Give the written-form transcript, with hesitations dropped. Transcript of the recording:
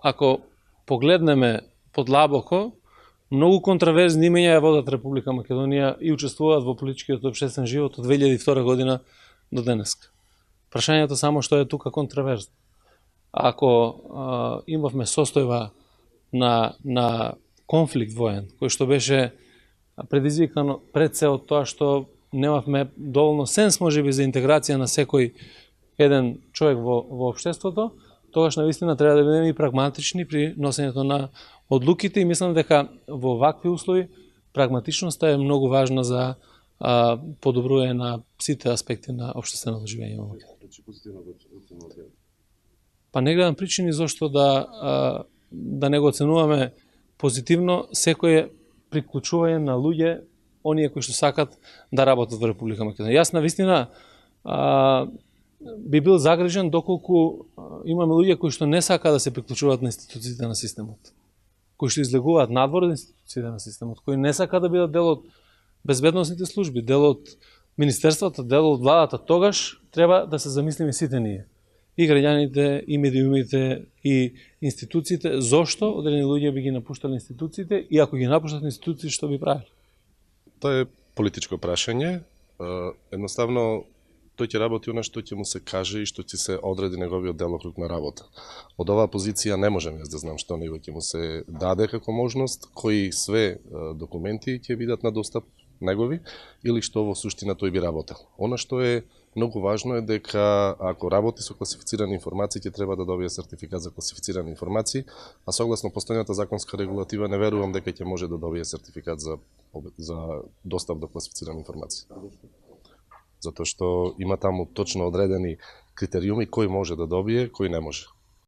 ако погледнеме подлабоко, многу контраверзни имења ја водат Република Македонија и учествуваат во политичкиот општествен живот од 2002 година до денеска. Прашањето само што е тука контраверзно. Ако имавме состојба на конфликт воен, кој што беше предизвикано пред се од тоа што немавме доволно сенс можеби за интеграција на секој еден човек во општеството, тогаш навистина треба да бидеме и прагматични при носењето на одлуките и мислам дека во вакви услови прагматичноста е многу важна за подобрување на сите аспекти на општественото живење во Македонија. Па не гледам причини зашто да не го оценуваме позитивно секое приклучување на луѓе, оние кои што сакат да работат во Република Македонија. Јас навистина би бил загрижен доколку имаме луѓе кои што не сакаат да се приклучуваат на институциите на системот, кои што излегуваат надвор од институциите на системот, кои не сакаат да бидат дел од безбедносните служби, дел од министерствата, дел од владата. Тогаш треба да се замислиме сите ние, и граѓаните, и медиумите, и институциите, зошто одредени луѓе би ги напуштали институциите и ако ги напуштат институциите, што би правили? Тоа е политичко прашање. Едноставно, тој ќе работи она што ќе му се каже и што ќе се одреди неговиот делокруг на работа. Од оваа позиција не можам јас да знам што него ќе му се даде како можност, кои све документи ќе бидат на достап негови или што во суштина тој би работел. Она што е многу важно е дека ако работи со класифицирани информации, ќе треба да добие сертификат за класифицирани информации, а согласно постојната законска регулатива не верувам дека ќе може да добие сертификат за достап до класифицирани информации. Затоа што има таму точно одредени критериуми кој може да добие, кој не може.